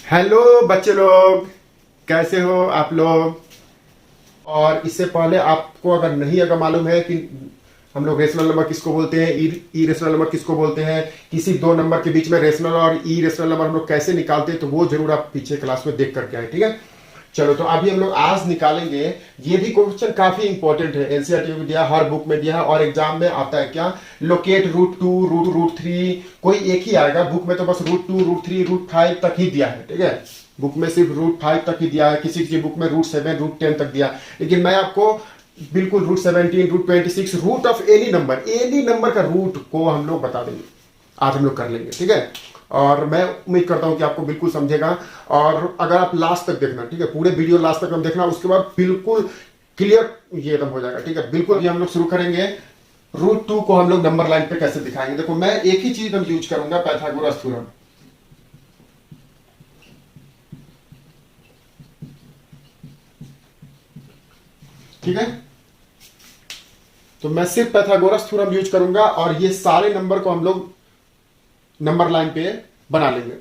Hello बच्चे लोग, कैसे हो आप लोग। और इससे पहले आपको अगर मालूम है कि हम लोग रेशनल नंबर किसको बोलते हैं, ई रेशनल नंबर किसको बोलते हैं, किसी दो नंबर के बीच में रेशनल और ई रेशनल नंबर हम लोग कैसे निकालते हैं, तो वो जरूर आप पीछे क्लास में देख करके आए। ठीक है, चलो तो अभी हम लोग आज निकालेंगे। ये भी क्वेश्चन काफी इंपॉर्टेंट है, एनसीईआरटी में दिया, हर बुक में दिया है और एग्जाम में आता है। क्या locate root two root three, कोई एक ही आएगा। बुक में तो बस root two root three root five तक ही दिया है। ठीक है, बुक में सिर्फ रूट फाइव तक ही दिया है, किसी की बुक में रूट सेवन रूट टेन तक दिया। लेकिन मैं आपको बिल्कुल root 17 root 26 root of any number का रूट को हम लोग बता देंगे। आज हम लोग कर लेंगे। ठीक है, और मैं उम्मीद करता हूं कि आपको बिल्कुल समझेगा। और अगर आप लास्ट तक देखना, ठीक है, पूरे वीडियो लास्ट तक हम देखना, उसके बाद बिल्कुल क्लियर ये एकदम हो जाएगा। ठीक है, बिल्कुल। ये हम लोग शुरू करेंगे। रूट टू को हम लोग नंबर लाइन पे कैसे दिखाएंगे। देखो, मैं एक ही चीज हम यूज करूंगा, पाइथागोरस थ्योरम। ठीक है, तो मैं सिर्फ पाइथागोरस थ्योरम यूज करूंगा और ये सारे नंबर को हम लोग नंबर लाइन पे बना लेंगे।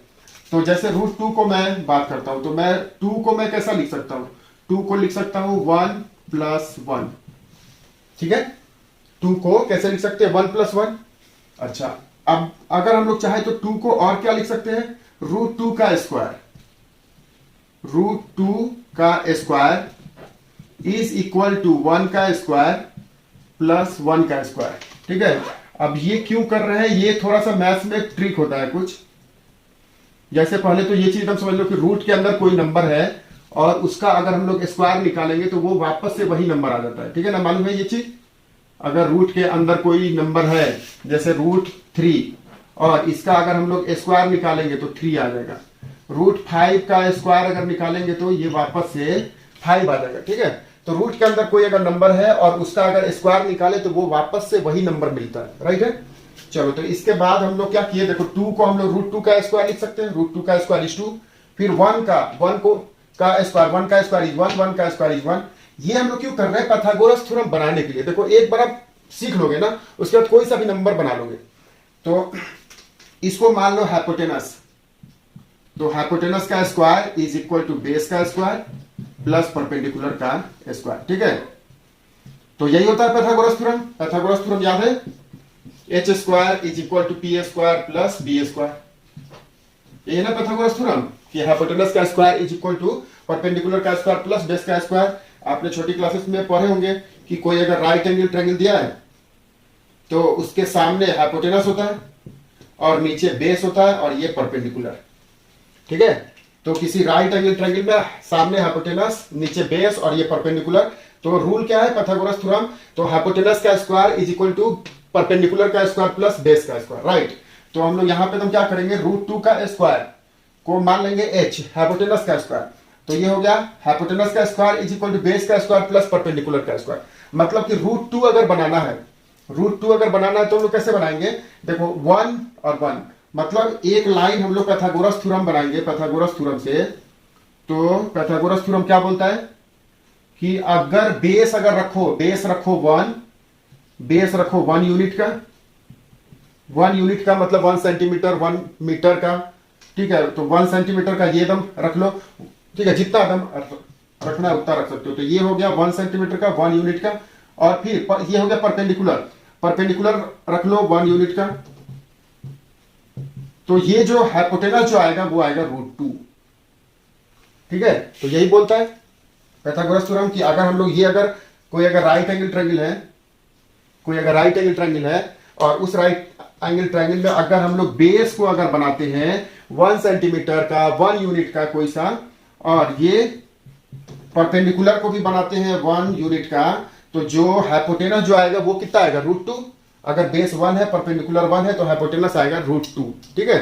तो जैसे रूट टू को मैं बात करता हूं, तो मैं टू को मैं कैसा लिख सकता हूं, टू को लिख सकता हूं 1+1। ठीक है, टू को कैसे लिख सकते हैं, 1+1। अच्छा, अब अगर हम लोग चाहे तो टू को और क्या लिख सकते हैं, रूट टू का स्क्वायर। रूट टू का स्क्वायर इज इक्वल टू 1 का स्क्वायर प्लस 1 का स्क्वायर। ठीक है, अब ये क्यों कर रहे हैं, ये थोड़ा सा मैथ्स में ट्रिक होता है कुछ। जैसे पहले तो ये चीज हम समझ लो कि रूट के अंदर कोई नंबर है और उसका अगर हम लोग स्क्वायर निकालेंगे तो वो वापस से वही नंबर आ जाता है। ठीक है ना, मालूम है ये चीज। अगर रूट के अंदर कोई नंबर है, जैसे रूट 3, और इसका अगर हम लोग स्क्वायर निकालेंगे तो 3 आ जाएगा। रूट 5 का स्क्वायर अगर निकालेंगे तो ये वापस से 5 आ जाएगा। ठीक है, तो रूट के अंदर कोई अगर नंबर है और उसका अगर स्क्वायर निकाले तो वो वापस से वही नंबर मिलता है। राइट है, चलो तो इसके बाद हम लोग क्या किए, देखो टू को हम लोग रूट टू का स्क्वायर लिख सकते हैं, रूट टू का स्क्वायर इज 2। फिर वन का स्क्वायर, 1 का स्क्वायर इज 1, 1 का स्क्वायर इज 1। ये हम लोग क्यों कर रहे हैं, पाइथागोरस थ्योरम बनाने के लिए। देखो, एक बार आप सीख लोगे ना, उसके बाद कोई सा भी नंबर बना लोगे। तो इसको मान लो हाइपोटेनस, तो हाइपोटेनस का square is equal to base का स्क्वायर प्लस परपेंडिकुलर का स्क्वायर। ठीक है, तो यही होता है पाइथागोरस थ्योरम। पाइथागोरस थ्योरम याद है, H square is equal to P square plus B square. ये है ना पाइथागोरस थ्योरम, कि हाइपोटेनस का square is equal to perpendicular का स्क्वायर प्लस बेस का स्क्वायर। आपने छोटी क्लासेस में पढ़े होंगे कि कोई अगर राइट एंगल ट्रायंगल दिया है तो उसके सामने हाइपोटेनस होता है और नीचे बेस होता है और ये परपेंडिकुलर। ठीक है, तो किसी राइट एंगल ट्रायंगल में सामने हाइपोटेनस, नीचे बेस और ये परपेंडिकुलर। तो रूल क्या है पाइथागोरस थ्योरम, तो हाइपोटेनस का square is equal to perpendicular का स्क्वायर प्लस बेस का स्क्वायर। राइट, तो हम लोग यहां पे तो क्या करेंगे, रूट टू का स्क्वायर को मान लेंगे h, हाइपोटेनस का स्क्वायर। तो ये हो गया हाइपोटेनस का square is equal to base का स्क्वायर प्लस परपेंडिकुलर का स्क्वायर। मतलब कि रूट टू अगर बनाना है, तो हम लोग कैसे बनाएंगे, देखो 1 और 1, मतलब एक लाइन हम लोग पाइथागोरस थ्योरम बनाएंगे। पाइथागोरस थ्योरम से, तो पाइथागोरस थ्योरम क्या बोलता है कि अगर बेस रखो 1, बेस रखो 1 यूनिट का, 1 यूनिट का मतलब 1 सेंटीमीटर 1 मीटर का। ठीक है, तो 1 सेंटीमीटर का ये दम रख लो। ठीक है, जितना दम रखना है उतना रख सकते हो। तो ये हो गया 1 सेंटीमीटर का, 1 यूनिट का। और फिर ये हो गया परपेंडिकुलर रख लो 1 यूनिट का। तो ये जो हाइपोटेनस जो आएगा वो आएगा रूट 2। ठीक है, तो यही बोलता है पाइथागोरस थ्योरम कि अगर हम लोग ये कोई अगर राइट एंगल ट्रायंगल है और उस राइट एंगल ट्रायंगल में अगर हम लोग बेस को अगर बनाते हैं 1 सेंटीमीटर का, 1 यूनिट का कोई सा, और ये परपेंडिकुलर को भी बनाते हैं 1 यूनिट का, तो जो हाइपोटेनस जो आएगा वो कितना आएगा, रूट 2। अगर बेस 1 है, परपेंडिकुलर 1 है, तो हाइपोटेनस आएगा रूट 2। ठीक है,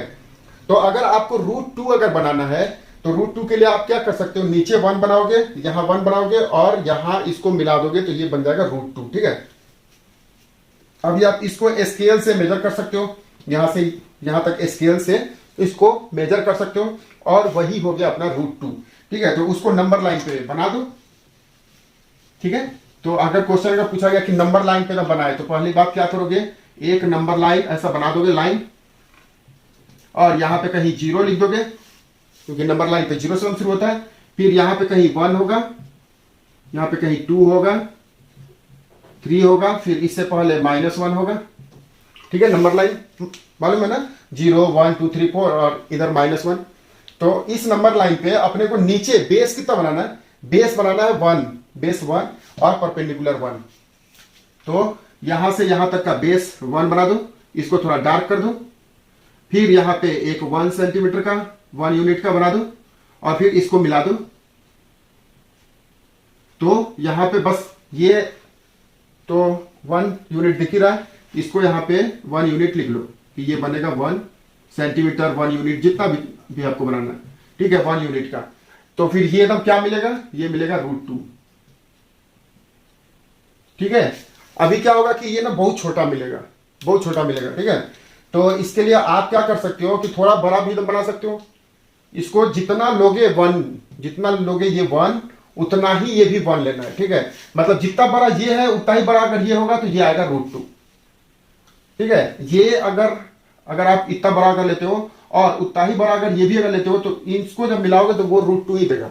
तो अगर आपको रूट 2 अगर बनाना है तो रूट 2 के लिए आप क्या कर सकते हो, नीचे 1 बनाओगे, यहां 1 बनाओगे और यहां इसको मिला दोगे तो ये बन जाएगा रूट 2। ठीक है, अभी आप इसको स्केल से मेजर कर सकते हो, यहां से यहां तक स्केल से इसको मेजर कर सकते हो, और वही हो गया अपना रूट 2। ठीक है, तो उसको नंबर लाइन पे बना दो। ठीक है, तो अगर क्वेश्चन का पूछा गया कि नंबर लाइन पे ना बनाए, तो पहली बात क्या करोगे, एक नंबर लाइन ऐसा बना दोगे लाइन, और यहां पे कहीं 0 लिख दोगे। क्योंकि नंबर लाइन पे 0 से 1 शुरू होता है। फिर यहां पे कहीं 1 होगा, यहां पे कहीं 2 होगा, 3 होगा, फिर इससे पहले -1 होगा। ठीक है, नंबर लाइन मालूम है ना, 0 1 2 3 4 और इधर -1। तो इस नंबर लाइन पे अपने को नीचे बेस कितना बनाना है, बेस बनाना है 1, बेस 1 और परपेंडिकुलर 1। तो यहां से यहां तक का बेस 1 बना दो, इसको थोड़ा डार्क कर दो। फिर यहां पे एक 1 सेंटीमीटर का 1 यूनिट का बना दो और फिर इसको मिला दो। तो यहां पे बस ये तो 1 यूनिट दिख ही रहा है, इसको यहां पे 1 यूनिट लिख लो कि ये बनेगा 1 सेंटीमीटर 1 यूनिट, जितना भी आपको बनाना है। ठीक है, 1 यूनिट का। तो फिर ये एकदम क्या मिलेगा, ये मिलेगा √2। ठीक है, अभी क्या होगा कि ये ना बहुत छोटा मिलेगा, बहुत छोटा मिलेगा। ठीक है, तो इसके लिए आप क्या कर सकते हो कि थोड़ा बड़ा भी एकदम बना सकते हो। इसको जितना लोगे 1, जितना लोगे ये 1, उतना ही ये भी 1 लेना है। ठीक है, मतलब जितना बड़ा ये है उतना ही बड़ा अगर ये होगा तो ये आएगा √2। ठीक है, ये अगर आप इतना बड़ा अगर लेते हो और उतना ही बड़ा अगर ये भी अगर लेते हो तो इसको जब मिलाओगे तो वो √2 ही देगा।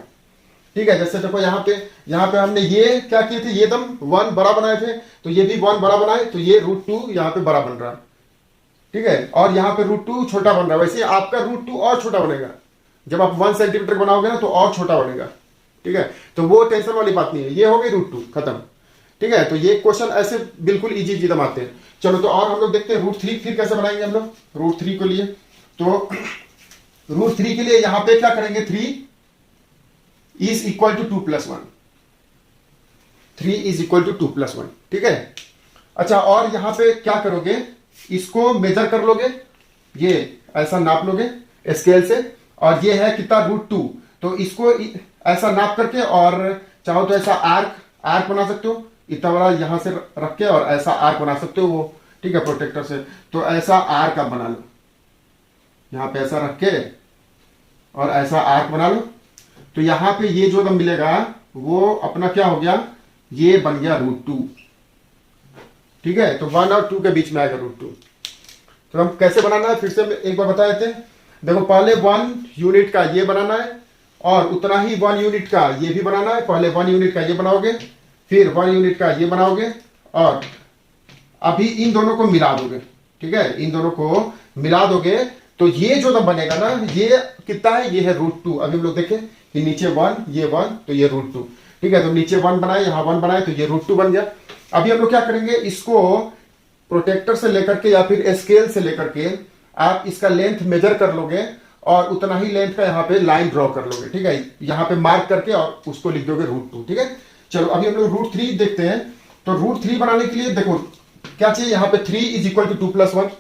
ठीक है, जैसे देखो यहाँ पे हमने ये क्या किए थे, ये एकदम 1 बड़ा बनाए थे, तो ये भी 1 बड़ा बनाए, तो ये √2 यहाँ पे बड़ा बन रहा है। ठीक है, और यहाँ पे √2 छोटा बन रहा है। वैसे आपका √2 और छोटा बनेगा, जब आप 1 सेंटीमीटर बनाओगे ना तो और छोटा बनेगा। ठीक है, तो वो टेंशन वाली बात नहीं है, ये हो गई √2 खत्म। ठीक है, तो ये क्वेश्चन ऐसे बिल्कुल इजी एकदम आते हैं। चलो तो और हम लोग देखते हैं √3 फिर कैसे बनाएंगे हम लोग √3 के लिए। तो √3 के लिए यहां पे क्या करेंगे, 3 is equal to 2 + 1, 3 is equal to 2 + 1। ठीक है, अच्छा और यहां पे क्या करोगे, इसको मेजर कर लोगे, ये ऐसा नाप लोगे स्केल से, और ये है कितना √2, तो इसको ऐसा नाप करके और चाहो तो ऐसा आर्क बना सकते हो, इतना बड़ा यहां से रख के और ऐसा आर्क बना सकते हो वो। ठीक है, प्रोटेक्टर से। तो ऐसा आर्क आप बना लो, यहां पे ऐसा रख के और ऐसा आर्क बना लो। तो यहां पे ये जो मिलेगा वो अपना क्या हो गया, ये बन गया √2। ठीक है, तो 1 और 2 के बीच में आएगा √2। तो हम कैसे बनाना है फिर से एक बार बता देते हैं। देखो पहले 1 यूनिट का ये बनाना है और उतना ही 1 यूनिट का ये भी बनाना है। पहले 1 यूनिट का ये बनाओगे, फिर 1 यूनिट का ये बनाओगे और अभी इन दोनों को मिला दोगे। ठीक है, इन दोनों को मिला दोगे तो ये जो ना बनेगा ना, ये कितना है, ये है √2। अभी हम लोग देखें कि नीचे 1 ये 1 तो ये √2। ठीक है, तो नीचे 1 बनाए, यहां 1 बनाए, तो ये √2 बन गया। अभी हम लोग क्या करेंगे, इसको प्रोटेक्टर से लेकर के या फिर स्केल से लेकर के आप इसका लेंथ मेजर कर लोगे और उतना ही लेंथ का यहाँ पे लाइन ड्रॉ कर लोगे। ठीक है, यहाँ पे मार्क करके और उसको लिख दोगे √2। ठीक है, चलो अभी हम लोग √3 देखते हैं। तो √3 बनाने के लिए देखो क्या चाहिए, यहाँ पे 3 इज इक्वल टू 2 + 1।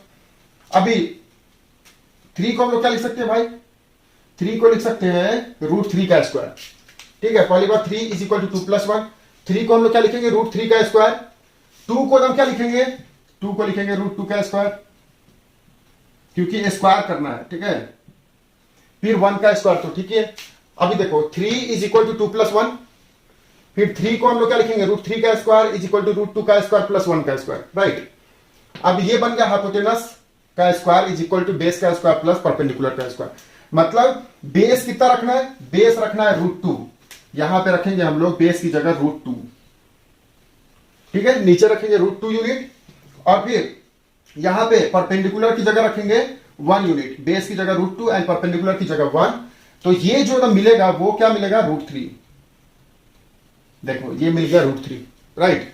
अभी 3 को हम लोग क्या लिख सकते हैं भाई, 3 को लिख सकते हैं √3 का स्क्वायर। ठीक है, पहली बार 3 इज इक्वल टू 2 + 1। 3 को हम लोग क्या लिखेंगे, √3 का स्क्वायर। 2 को हम क्या लिखेंगे, 2 को लिखेंगे √2 का स्क्वायर, क्योंकि स्क्वायर करना है। ठीक है, फिर 1 का स्क्वायर, तो ठीक है। अभी देखो 3 इज इक्वल टू 2 + 1, फिर 3 को हम लोग क्या लिखेंगे, √3 का स्क्वायर इज इक्वल टू √2 का स्क्वायर प्लस 1 का स्क्वायर। राइट, अब ये बन गया हाइपोटेनस का square is equal to base का स्क्वायर प्लस परपेंडिकुलर का स्क्वायर। मतलब बेस कितना रखना है, बेस रखना है √2। यहां पे रखेंगे हम लोग बेस की जगह √2। ठीक है, नीचे रखेंगे √2 यूनिट और फिर यहां पे परपेंडिकुलर की जगह रखेंगे 1 यूनिट, बेस की जगह √2 एंड परपेंडिकुलर की जगह 1। तो ये जो मिलेगा वो क्या मिलेगा, √3। देखो ये मिल गया √3। राइट,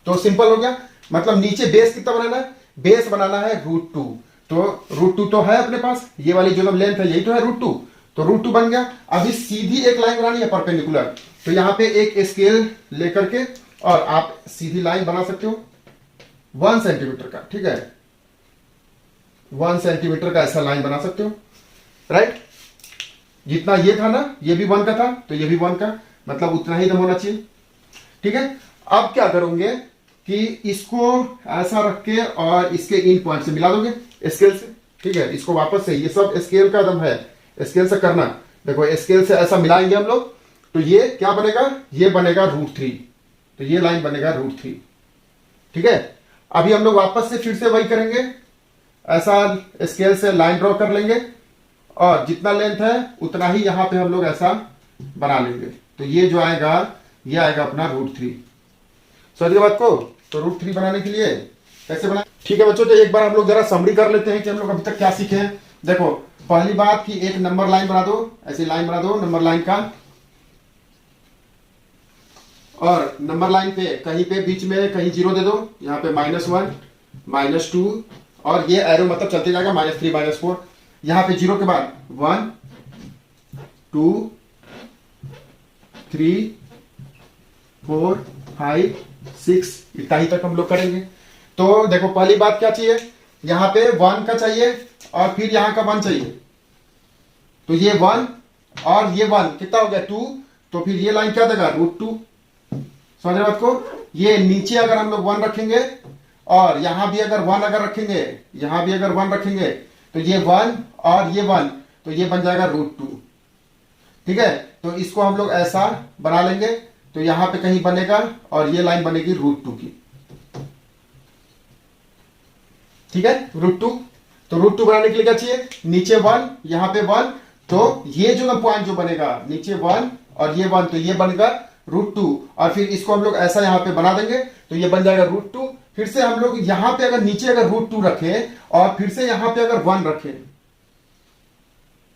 तो सिंपल हो गया। मतलब नीचे बेस कितना बनाना है, बेस बनाना है √2। तो √2 तो है अपने पास, ये वाली जो लेंथ है यही तो है √2, तो √2 बन गया। अभी सीधी एक लाइन बनानी है परपेंडिकुलर, तो यहां पे एक स्केल लेकर के और आप सीधी लाइन बना सकते हो 1 सेंटीमीटर का। ठीक है, 1 सेंटीमीटर का ऐसा लाइन बना सकते हो। राइट, जितना ये था ना, ये भी 1 का था तो ये भी 1 का, मतलब उतना ही दम होना चाहिए। ठीक है, अब क्या करोगे कि इसको ऐसा रख के और इसके इन पॉइंट से मिला दोगे स्केल से। ठीक है, इसको वापस से, ये सब स्केल का दम है, स्केल से करना। देखो स्केल से ऐसा मिलाएंगे हम लोग तो ये क्या बनेगा, ये बनेगा √3। तो ये लाइन बनेगा √3। ठीक है, अभी हम लोग वापस से फिर से वही करेंगे, ऐसा स्केल से लाइन ड्रॉ कर लेंगे और जितना लेंथ है उतना ही यहाँ पे हम लोग ऐसा बना लेंगे। तो ये जो आएगा ये आएगा अपना √3। समझ गए बात को? तो √3 बनाने के लिए कैसे बनाए? ठीक है बच्चों, तो एक बार हम लोग जरा समरी कर लेते हैं कि हम लोग अभी तक क्या सीखे हैं। देखो पहली बात कि एक नंबर लाइन बना दो, ऐसी लाइन बना दो नंबर लाइन का, और नंबर लाइन पे कहीं पे बीच में कहीं 0 दे दो, यहाँ पे -1 -2 और ये एरो मतलब चलते जाएगा -3 -4। यहाँ पे 0 के बाद 1 2 3 4 5 6 इतना ही तक हम लोग करेंगे। तो देखो पहली बात क्या चाहिए, यहाँ पे 1 का चाहिए और फिर यहाँ का 1 चाहिए। तो ये 1 और ये 1 कितना हो गया 2, तो फिर ये लाइन क्या देगा √2। समझ रहे बात को? ये नीचे अगर हम लोग 1 रखेंगे और यहां भी अगर 1 अगर रखेंगे, यहां भी अगर 1 रखेंगे, तो ये 1 और ये 1, तो ये बन जाएगा √2। ठीक है, तो इसको हम लोग ऐसा बना लेंगे। तो यहां पे कहीं बनेगा और ये लाइन बनेगी √2 की। ठीक है, √2। तो √2 बनाने के लिए क्या चाहिए, नीचे 1 यहां पे 1, तो ये जो पॉइंट जो बनेगा नीचे 1 और ये 1, तो ये बनेगा √2। और फिर इसको हम लोग ऐसा यहां पे बना देंगे, तो ये बन जाएगा √2। फिर से हम लोग यहां पे अगर नीचे अगर √2 रखें और फिर से यहां पे अगर 1 रखें,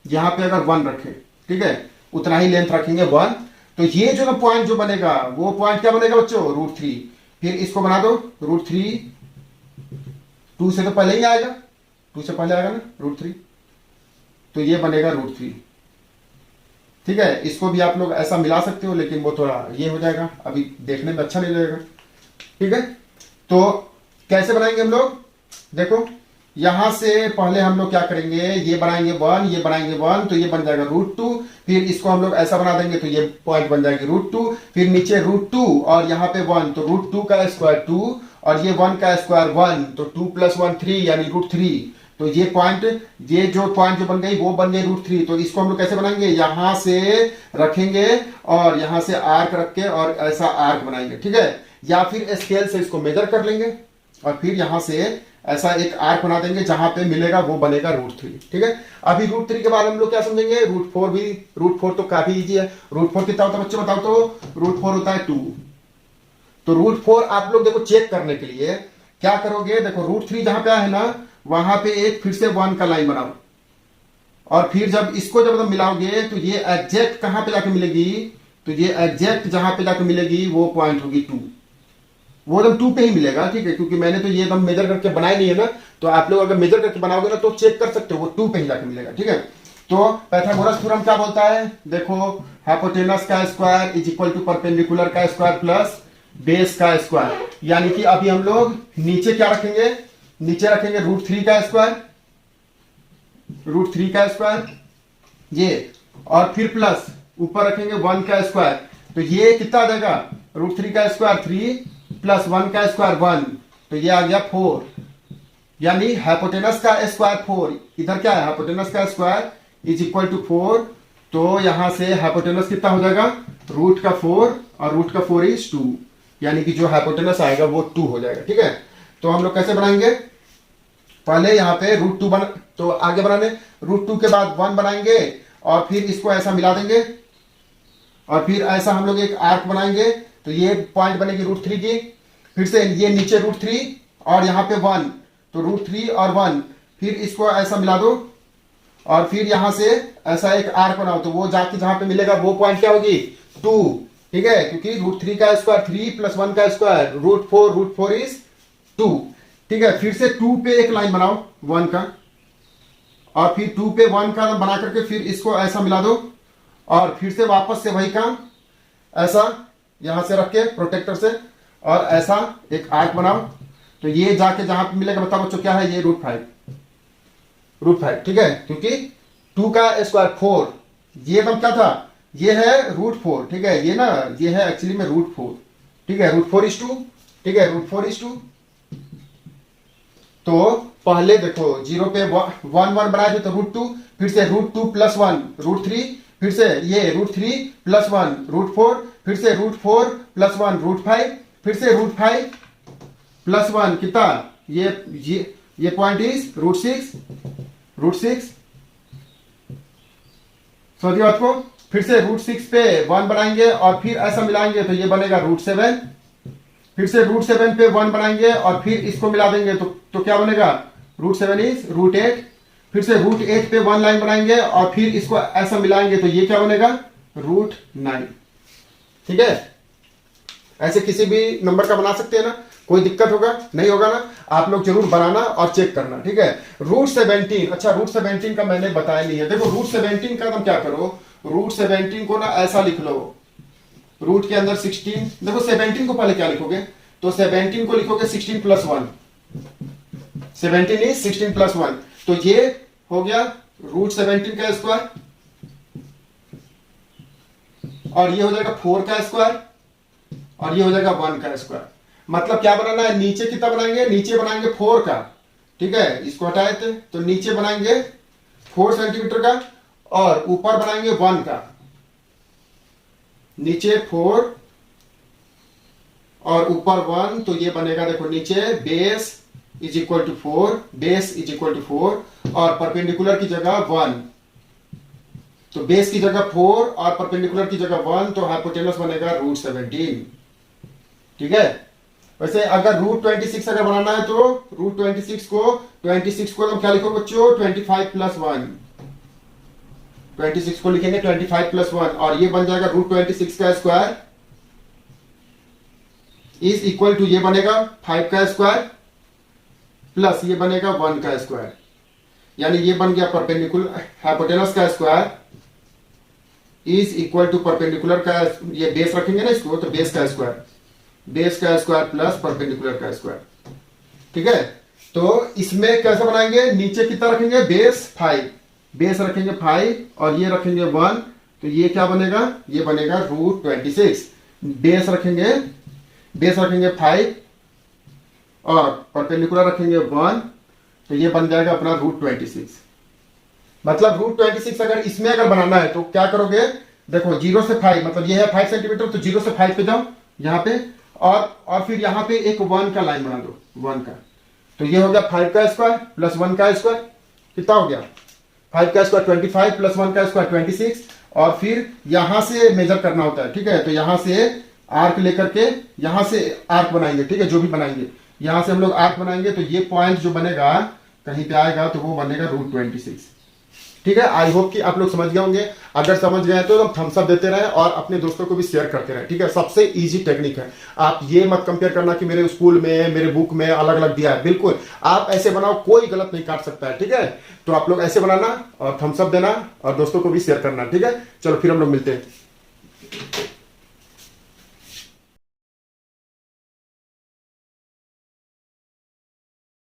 यहां पे अगर 1 रखें, ठीक है, उतना ही लेंथ रखेंगे 1, तो ये जो पॉइंट जो बनेगा वो पॉइंट क्या बनेगा बच्चों √3। फिर इसको बना दो √3, 2 से तो पहले ही आएगा, 2 से पहले आएगा ना √3, तो ये बनेगा √3। ठीक है, इसको भी आप लोग ऐसा मिला सकते हो, लेकिन वो थोड़ा ये हो जाएगा, अभी देखने में अच्छा नहीं लगेगा। ठीक है, तो कैसे बनाएंगे हम लोग, देखो यहां से पहले हम लोग क्या करेंगे, ये बनाएंगे 1, ये बनाएंगे 1, तो ये बन जाएगा √2। फिर इसको हम लोग ऐसा बना देंगे, तो ये पॉइंट बन जाएगी √2। फिर नीचे √2 और यहाँ पे 1, तो √2 का स्क्वायर 2 और ये 1 का स्क्वायर 1, तो 2 + 1 3 यानी √3। तो ये पॉइंट, ये जो पॉइंट जो बन गई वो बन गई √3। तो इसको हम लोग कैसे बनाएंगे, यहां से रखेंगे और यहां से आर्क रख के और ऐसा आर्क बनाएंगे। ठीक है, या फिर स्केल से इसको मेजर कर लेंगे और फिर यहां से ऐसा एक आर्क बना देंगे, जहां पे मिलेगा वो बनेगा √3। ठीक है, अभी √3 के बाद हम लोग क्या समझेंगे, √4 भी। √4 तो काफी इजी है। √4 कितना होता है बच्चे बताओ तो, √4 होता है 2। तो √4 आप लोग देखो चेक करने के लिए क्या करोगे, देखो √3 जहां पे है ना, वहां पे एक फिर से 1 का लाइन बनाओ और फिर जब इसको जब मिलाओगे तो ये एग्जैक्ट कहां पे जाके मिलेगी, तो ये एग्जैक्ट जहां पे जाके मिलेगी वो पॉइंट होगी 2, वो एकदम 2 पे ही मिलेगा। ठीक है, क्योंकि मैंने तो ये एकदम मेजर करके बनाया नहीं है ना, तो आप लोग अगर मेजर करके बनाओगे ना तो चेक कर सकते हो, वो 2 पे ही जाके मिलेगा। ठीक है, तो पाइथागोरस थ्योरम क्या बोलता है, देखो हाइपोटेनस का square is equal to perpendicular का स्क्वायर प्लस बेस का स्क्वायर। यानी कि अभी हम लोग नीचे क्या रखेंगे, नीचे रखेंगे √3 का स्क्वायर, √3 का स्क्वायर ये, और फिर प्लस ऊपर रखेंगे 1 का स्क्वायर। तो ये कितना देगा, √3 का स्क्वायर 3 प्लस 1 का स्क्वायर 1, तो ये आ गया 4। यानी हाइपोटेनस का स्क्वायर 4, इधर क्या है हाइपोटेनस का स्क्वायर इज इक्वल टू 4। तो यहां से हाइपोटेनस कितना हो जाएगा, √4 और √4 इज 2, यानी कि जो हाइपोटेनस आएगा वो 2 हो जाएगा। ठीक है, तो हम लोग कैसे बनाएंगे, पहले यहाँ पे √2 बना, तो आगे बनाने √2 के बाद 1 बनाएंगे और फिर इसको ऐसा मिला देंगे और फिर ऐसा हम लोग एक आर्क बनाएंगे। तो ये पॉइंट बनेगी √3 की। फिर से ये नीचे √3 और यहाँ पे 1, तो √3 और 1, फिर इसको ऐसा मिला दो और फिर यहां से ऐसा एक आर्क बनाओ, तो वो जाके जहां पे मिलेगा वो पॉइंट क्या होगी 2। ठीक है, क्योंकि √3 का स्क्वायर 3 प्लस 1 का स्क्वायर √4 इज 2। ठीक है, फिर से 2 पे एक लाइन बनाओ 1 का और फिर 2 पे 1 का बना करके फिर इसको ऐसा मिला दो और फिर से वापस से वही काम ऐसा यहां से रख के प्रोटेक्टर से और ऐसा एक आर्क बनाओ। तो ये जाके जहां पे मिलेगा बताओ बच्चों क्या है, ये √5। ठीक है, क्योंकि 2 का स्क्वायर 4, ये एकदम क्या था, ये है √4। ठीक है, ये ना ये है एक्चुअली में √4। ठीक है, √4 इज 2। ठीक है, √4 इज 2। तो पहले देखो 0 पे 1 बनाए थे तो √2, फिर से √2 प्लस 1 √3, फिर से ये √3 प्लस 1 √4, फिर से √4 प्लस 1 √5, फिर से √5 प्लस 1 कितना, ये पॉइंट इज √6 समझिए बात को। फिर से √6 पे 1 बनाएंगे और फिर ऐसा मिलाएंगे तो ये बनेगा √7। फिर से √7 पे 1 बनाएंगे और फिर इसको मिला देंगे तो क्या बनेगा, √7 इज √8। फिर से √8 पे 1 लाइन बनाएंगे और फिर इसको ऐसा मिलाएंगे तो ये क्या बनेगा, √9। ठीक है, ऐसे किसी भी नंबर का बना सकते हैं ना, कोई दिक्कत होगा नहीं होगा ना, आप लोग जरूर बनाना और चेक करना। ठीक है, √17, अच्छा √17 का मैंने बताया नहीं है। देखो √17 का तुम क्या करो, √17 को ना ऐसा लिख लो, रूट के अंदर 16, देखो 17 को पहले क्या लिखोगे, तो 17 को लिखोगे 16 + 1, 17 इज 16 + 1, तो ये हो गया √17 का स्क्वायर और ये हो जाएगा 4 का स्क्वायर और ये हो जाएगा 1 का स्क्वायर। मतलब क्या बनाना है, नीचे कितना बनाएंगे, नीचे बनाएंगे 4 का। ठीक है, इसको हटाए थे तो नीचे बनाएंगे 4 सेंटीमीटर का और ऊपर बनाएंगे 1 का। नीचे 4 और ऊपर 1, तो ये बनेगा देखो नीचे base is equal to 4, base is equal to 4 और परपेंडिकुलर की जगह 1, तो बेस की जगह 4 और परपेंडिकुलर की जगह 1, तो हाइपोटेनस बनेगा √17। ठीक है, वैसे अगर √26 अगर बनाना है तो √26 को हम क्या लिखोगे बच्चों, 25 + 1, 26 को लिखेंगे 25 + 1 और ये बन जाएगा √26 का स्क्वायर इज इक्वल टू, ये बनेगा 5 का स्क्वायर प्लस ये बनेगा 1 का स्क्वायर, यानी ये बन गया परपेंडिकुलर हाइपोटेनस का square is equal to perpendicular का, ये बेस रखेंगे ना इसको, तो बेस का स्क्वायर प्लस परपेंडिकुलर का स्क्वायर। ठीक है, तो इसमें कैसे बनाएंगे, नीचे कितना रखेंगे, बेस 5, बेस रखेंगे 5 और ये रखेंगे 1, तो ये क्या बनेगा, ये बनेगा √26। बेस रखेंगे 5 और परपेंडिकुलर रखेंगे 1, तो ये बन जाएगा अपना √26। मतलब √26 अगर इसमें अगर बनाना है तो क्या करोगे, देखो 0 से 5, मतलब ये है 5 सेंटीमीटर, तो 0 से 5 पे जाओ यहां पे और फिर यहां पे एक 1 का लाइन बना दो, 1 का, तो ये हो गया 5 का स्क्वायर प्लस 1 का स्क्वायर, कितना हो गया 5 का स्क्वायर 25 प्लस 1 का स्क्वायर 26, और फिर यहां से मेजर करना होता है। ठीक है, तो यहां से आर्क लेकर के यहां से आर्क बनाएंगे। ठीक है, जो भी बनाएंगे यहां से हम लोग आर्क बनाएंगे, तो ये पॉइंट जो बनेगा कहीं पे आएगा तो वो बनेगा √26। ठीक है, आई होप कि आप लोग समझ गए होंगे। अगर समझ गए तो थम्स अप देते रहे और अपने दोस्तों को भी शेयर करते रहे। ठीक है, सबसे इजी टेक्निक है। आप ये मत कंपेयर करना कि मेरे स्कूल में मेरे बुक में अलग अलग दिया है, बिल्कुल आप ऐसे बनाओ, कोई गलत नहीं काट सकता है। ठीक है, तो आप लोग ऐसे बनाना और थम्स अप देना और दोस्तों को भी शेयर करना। ठीक है, चलो फिर हम लोग मिलते हैं।